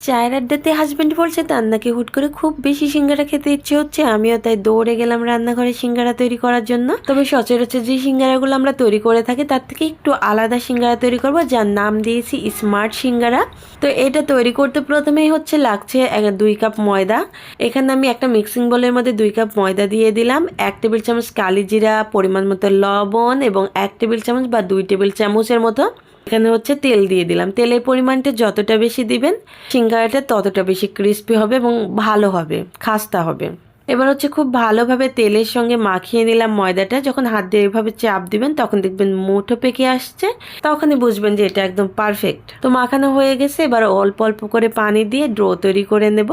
চায়ের আড্ডাতে হাজবেন্ড বলছে তার নাকি হুট করে খুব বেশি সিঙ্গারা খেতে ইচ্ছে হচ্ছে। আমিও তাই দৌড়ে গেলাম রান্নাঘরে সিঙ্গারা তৈরি করার জন্য। তবে সচরাচর যে সিঙ্গারাগুলো আমরা তৈরি করে থাকি তার থেকে একটু আলাদা সিঙ্গারা তৈরি করব, যার নাম দিয়েছি স্মার্ট সিঙ্গারা। তো এটা তৈরি করতে প্রথমেই লাগছে 2 কাপ ময়দা। এখানে আমি একটা মিক্সিং বোলের মধ্যে 2 কাপ ময়দা দিয়ে দিলাম, 1 টেবিল চামচ কালি জিরা, পরিমাণ মতো লবণ এবং 1 টেবিল চামচ বা 2 টেবিল চামচের মতো এখানে তেল দিয়ে দিলাম। তেলের পরিমাণটা যতটা বেশি দিবেন সিঙ্গারাটা ততটা বেশি ক্রিস্পি হবে এবং ভালো হবে, খাস্তা হবে। এবার খুব ভালোভাবে তেলের সঙ্গে মাখিয়ে নিলাম ময়দাটা। যখন হাত দিয়ে এভাবে চাপ দিবেন তখন দেখবেন মুঠো পেকে আসছে, তখনই বুঝবেন যে এটা একদম পারফেক্ট। তো মাখানো হয়ে গেছে। এবার অল্প অল্প করে পানি দিয়ে ডো তৈরি করে নেব।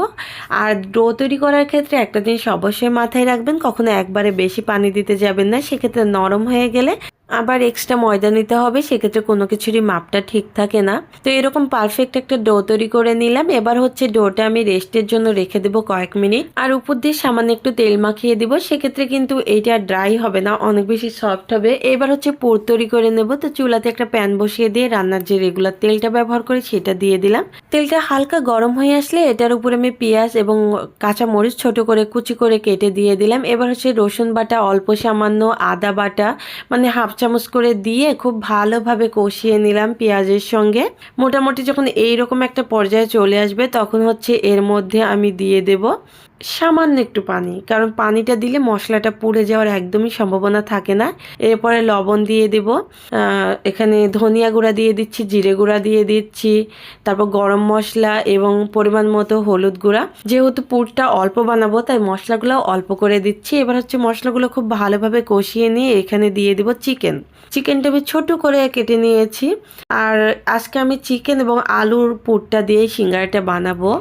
আর ডো তৈরি করার ক্ষেত্রে একটা জিনিস অবশ্যই মাথায় রাখবেন, কখনো একবারে বেশি পানি দিতে যাবেন না, সেক্ষেত্রে নরম হয়ে গেলে আবার এক্সট্রা ময়দা নিতে হবে, সেক্ষেত্রে কোনো কিছুরই মাপটা ঠিক থাকে না। তো এরকম পারফেক্ট একটা ডো তৈরি করে নিলাম। এবার ডোটা আমি রেস্টের জন্য রেখে দেবো কয়েক মিনিট, আর উপর দিয়ে সামান্য একটু তেল মাখিয়ে দিব। সেক্ষেত্রে কিন্তু এইটা ড্রাই হবে না, অনেক বেশি সফট হবে। এবার পুর তৈরি করে নেব। তো চুলাতে একটা প্যান বসিয়ে দিয়ে রান্নার যে রেগুলার তেলটা ব্যবহার করি সেটা দিয়ে দিলাম। তেলটা হালকা গরম হয়ে আসলে এটার উপরে আমি পেঁয়াজ এবং কাঁচা মরিচ ছোট করে কুচি করে কেটে দিয়ে দিলাম। এবার রসুন বাটা, অল্প সামান্য আদা বাটা, মানে হাফ চামচ করে দিয়ে খুব ভালোভাবে কষিয়ে নিলাম পেঁয়াজের সঙ্গে। মোটামুটি যখন এইরকম একটা পর্যায়ে চলে আসবে তখন এর মধ্যে আমি দিয়ে দেব সামান্য একটু পানি, কারণ পানিটা দিলে মশলাটা পুড়ে যাওয়ার একদমই সম্ভাবনা থাকে না। এরপরে লবণ দিয়ে দেব, এখানে ধনিয়া গুঁড়া দিয়ে দিচ্ছি, জিরে গুঁড়া দিয়ে দিচ্ছি, তারপর গরম মশলা এবং পরিমাণ মতো হলুদ গুঁড়া। যেহেতু পুরটা অল্প বানাবো তাই মশলাগুলো অল্প করে দিচ্ছি। এবার মশলাগুলো খুব ভালোভাবে কষিয়ে নিয়ে এখানে দিয়ে দেব চিকেনটা আমি ছোট করে কেটে নিয়েছি। আর আজকে আমি চিকেন এবং আলুর পুরটা দিয়ে সিঙ্গারাটা বানাবো।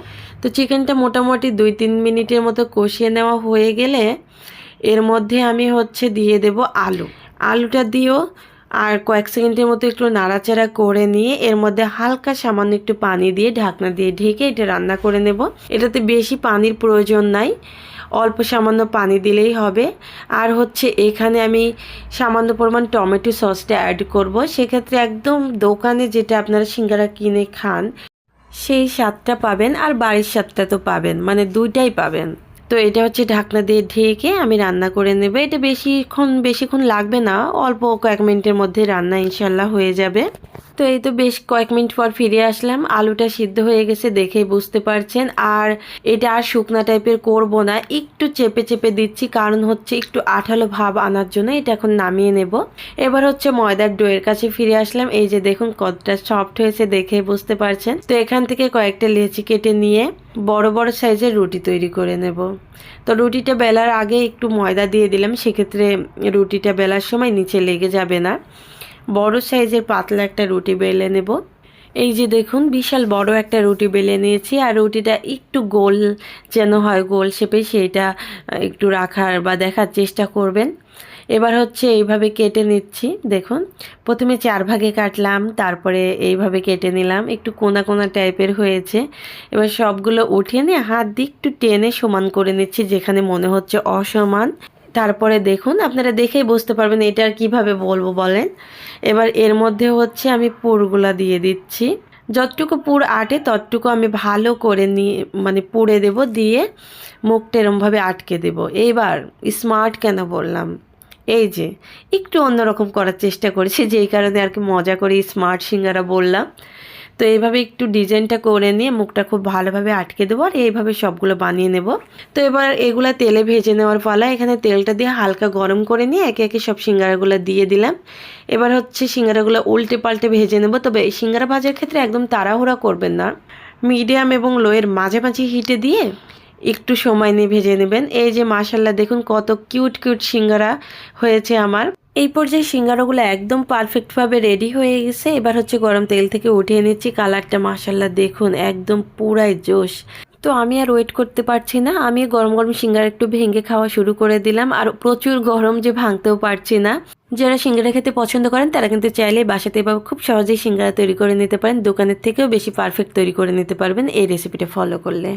তো চিকেনটা মোটামুটি 2-3 মিনিটের মতো কষিয়ে নেওয়া হয়ে গেলে এর মধ্যে আমি দিয়ে দেব আলুটা দিয়েও আর কয়েক সেকেন্ডের মতো একটু নাড়াচাড়া করে নিয়ে এর মধ্যে হালকা সামান্য একটু পানি দিয়ে ঢাকনা দিয়ে ঢেকে এটা রান্না করে নেব। এটাতে বেশি পানির প্রয়োজন নাই, অল্প সামান্য পানি দিলেই হবে। আর এখানে আমি সামান্য পরিমাণ টমেটো সসটা অ্যাড করব। সেক্ষেত্রে একদম দোকানে যেটা আপনারা সিঙ্গারা কিনে খান সেই স্বাদটা পাবেন, আর বাড়ির স্বাদটা তো পাবেন, মানে দুইটাই পাবেন। তো এটা ঢাকনা দিয়ে ঢেকে আমি রান্না করে নেব। এটা বেশিক্ষণ লাগবে না, অল্প কয়েক মিনিটের মধ্যে রান্না ইনশাল্লাহ হয়ে যাবে। তো এই তো বেশ কয়েক মিনিট পর ফিরে আসলাম। আলুটা সিদ্ধ হয়ে গেছে দেখেই বুঝতে পারছেন। আর এটা আর শুকনা টাইপের করব না, একটু চেপে চেপে দিচ্ছি, কারণ একটু আঠালো ভাব আনার জন্য। এটা এখন নামিয়ে নেব। এবার ময়দার ডোয়ের কাছে ফিরে আসলাম। এই যে দেখুন কতটা সফট হয়েছে দেখেই বুঝতে পারছেন। তো এখান থেকে কয়েকটা লেচি কেটে নিয়ে বড় বড় সাইজের রুটি তৈরি করে নেব। তো রুটিটা বেলার আগে একটু ময়দা দিয়ে দিলাম, সেক্ষেত্রে রুটিটা বেলার সময় নিচে লেগে যাবে না। বড় সাইজের পাতলা একটা রুটি বেলে নেব। এই যে দেখুন বিশাল বড় একটা রুটি বেলে নিয়েছি। আর রুটিটা একটু গোল যেন হয়, গোল শেপে, সেইটা একটু রাখার বা দেখার চেষ্টা করবেন। এবার এইভাবে কেটে নিচ্ছি। দেখুন প্রথমে 4 ভাগে কাটলাম, তারপরে এইভাবে কেটে নিলাম, একটু কোনা কোনা টাইপের হয়েছে। এবার সবগুলো উঠিয়ে নিয়ে হাত দিয়ে একটু টেনে সমান করে নিচ্ছি যেখানে মনে হচ্ছে অসমান। তারপরে দেখুন আপনারা দেখেই বুঝতে পারবেন এটা আর কীভাবে বলবো বলেন। এবার এর মধ্যে আমি পুরগুলা দিয়ে দিচ্ছি। যতটুকু পুর আটে ততটুকু আমি ভালো করে মানে পুড়ে দেব, দিয়ে মুখটা এরমভাবে আটকে দেব। এইবার স্মার্ট কেন বললাম, এই যে একটু অন্যরকম করার চেষ্টা করেছি, যেই কারণে আর কি মজা করে স্মার্ট সিঙ্গারা বললাম। তো এইভাবে একটু ডিজাইনটা করে নিয়ে মুখটা খুব ভালোভাবে আটকে দেবো, আর এইভাবে সবগুলো বানিয়ে নেব। তো এবার এগুলা তেলে ভেজে নেওয়ার পালা। এখানে তেলটা দিয়ে হালকা গরম করে নিয়ে একে একে সব সিঙ্গারাগুলো দিয়ে দিলাম। এবার সিঙ্গারাগুলো উল্টে পাল্টে ভেজে নেব। তবে এই সিঙ্গারা ভাজার ক্ষেত্রে একদম তাড়াহুড়া করবেন না, মিডিয়াম এবং লোয়ের মাঝামাঝি হিটে দিয়ে একটু সময় নিয়ে ভেজে নেবেন। এই যে মাশাল্লাহ দেখুন কত কিউট কিউট সিঙ্গারা হয়েছে আমার। এই পর্যায়ে সিঙ্গারাগুলো একদম পারফেক্টভাবে রেডি হয়ে গেছে। এবার গরম তেল থেকে উঠিয়ে নিচ্ছি। কালারটা মাশাল্লাহ দেখুন একদম পুরাই জোশ। তো আমি আর ওয়েট করতে পারছি না, আমি গরম গরম সিঙ্গারা একটু ভেঙে খাওয়া শুরু করে দিলাম। আর প্রচুর গরম যে ভাঙতেও পারছি না। যারা সিঙ্গারা খেতে পছন্দ করেন তারা কিন্তু চাইলে বাসাতে এভাবে খুব সহজেই সিঙ্গারা তৈরি করে নিতে পারেন। দোকানের থেকেও বেশি পারফেক্ট তৈরি করে নিতে পারবেন এই রেসিপিটা ফলো করলে।